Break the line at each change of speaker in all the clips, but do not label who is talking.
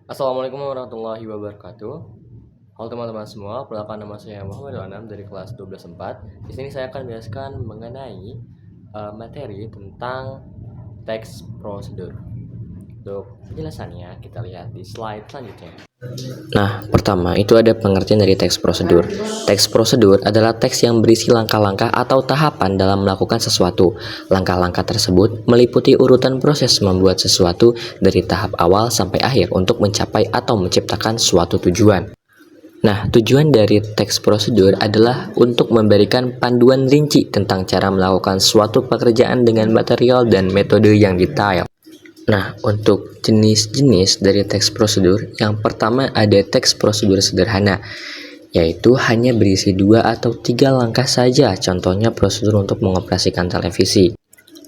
Assalamualaikum warahmatullahi wabarakatuh. Halo teman-teman semua, perkenalkan nama saya Muhammad Anam dari kelas 12/4. Di sini saya akan menjelaskan mengenai materi tentang teks prosedur. Untuk penjelasannya, kita lihat di slide selanjutnya. Nah, pertama itu ada pengertian dari teks prosedur. Teks prosedur adalah teks yang berisi langkah-langkah atau tahapan dalam melakukan sesuatu. Langkah-langkah tersebut meliputi urutan proses membuat sesuatu dari tahap awal sampai akhir untuk mencapai atau menciptakan suatu tujuan. Nah, tujuan dari teks prosedur adalah untuk memberikan panduan rinci tentang cara melakukan suatu pekerjaan dengan material dan metode yang detail. Nah, untuk jenis-jenis dari teks prosedur, yang pertama ada teks prosedur sederhana, yaitu hanya berisi 2 atau 3 langkah saja, contohnya prosedur untuk mengoperasikan televisi.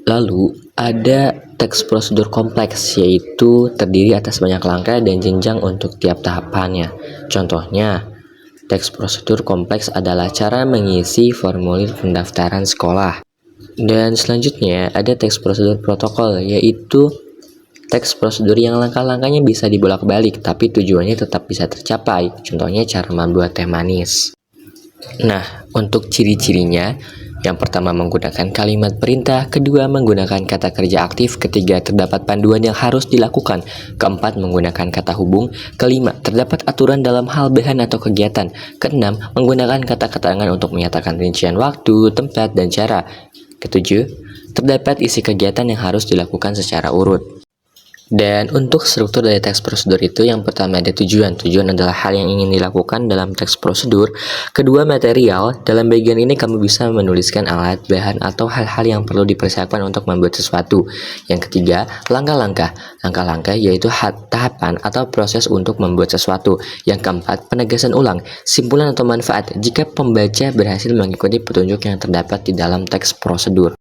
Lalu, ada teks prosedur kompleks, yaitu terdiri atas banyak langkah dan jenjang untuk tiap tahapannya. Contohnya, teks prosedur kompleks adalah cara mengisi formulir pendaftaran sekolah. Dan selanjutnya, ada teks prosedur protokol, yaitu teks prosedur yang langkah-langkahnya bisa dibolak-balik, tapi tujuannya tetap bisa tercapai. Contohnya cara membuat teh manis. Nah, untuk ciri-cirinya, yang pertama menggunakan kalimat perintah, kedua menggunakan kata kerja aktif, ketiga terdapat panduan yang harus dilakukan, keempat menggunakan kata hubung, kelima terdapat aturan dalam hal bahan atau kegiatan, keenam menggunakan kata keterangan untuk menyatakan rincian waktu, tempat, dan cara, ketujuh terdapat isi kegiatan yang harus dilakukan secara urut. Dan untuk struktur dari teks prosedur itu, yang pertama ada tujuan. Tujuan adalah hal yang ingin dilakukan dalam teks prosedur. Kedua, material. Dalam bagian ini kamu bisa menuliskan alat, bahan, atau hal-hal yang perlu dipersiapkan untuk membuat sesuatu. Yang ketiga, langkah-langkah. Langkah-langkah yaitu tahapan atau proses untuk membuat sesuatu. Yang keempat, penegasan ulang, simpulan atau manfaat jika pembaca berhasil mengikuti petunjuk yang terdapat di dalam teks prosedur.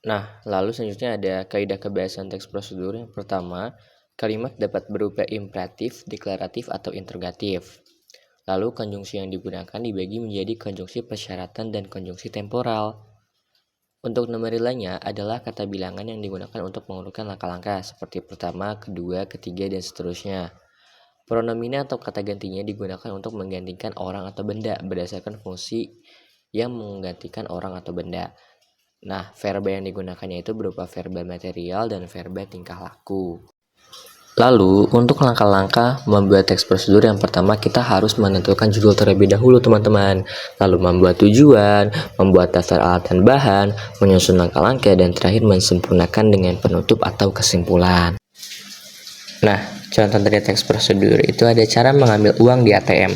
Nah, lalu selanjutnya ada kaidah kebiasaan teks prosedur. Yang pertama, kalimat dapat berupa imperatif, deklaratif, atau interrogatif. Lalu, konjungsi yang digunakan dibagi menjadi konjungsi persyaratan dan konjungsi temporal. Untuk nomor lainnya adalah kata bilangan yang digunakan untuk mengurutkan langkah-langkah, seperti pertama, kedua, ketiga, dan seterusnya. Pronomina atau kata gantinya digunakan untuk menggantikan orang atau benda berdasarkan fungsi yang menggantikan orang atau benda. Nah, verba yang digunakannya itu berupa verba material dan verba tingkah laku. Lalu, untuk langkah-langkah membuat teks prosedur, yang pertama kita harus menentukan judul terlebih dahulu, teman-teman. Lalu membuat tujuan, membuat daftar alat dan bahan, menyusun langkah-langkah, dan terakhir mensempurnakan dengan penutup atau kesimpulan. Nah, contoh dari teks prosedur itu ada cara mengambil uang di ATM.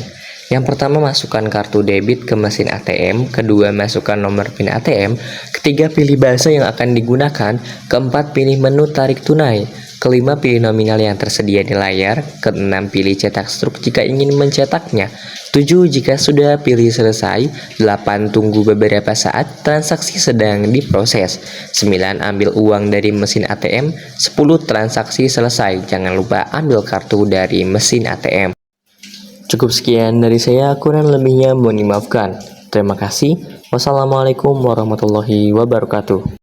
Yang pertama, masukkan kartu debit ke mesin ATM. Kedua, masukkan nomor PIN ATM. Ketiga, pilih bahasa yang akan digunakan. Keempat, pilih menu tarik tunai. Kelima, pilih nominal yang tersedia di layar. Keenam, pilih cetak struk jika ingin mencetaknya. 7, jika sudah pilih selesai. 8, tunggu beberapa saat, transaksi sedang diproses. 9, ambil uang dari mesin ATM. 10, transaksi selesai. Jangan lupa ambil kartu dari mesin ATM. Cukup sekian dari saya, kurang lebihnya mohon dimaafkan. Terima kasih. Wassalamualaikum warahmatullahi wabarakatuh.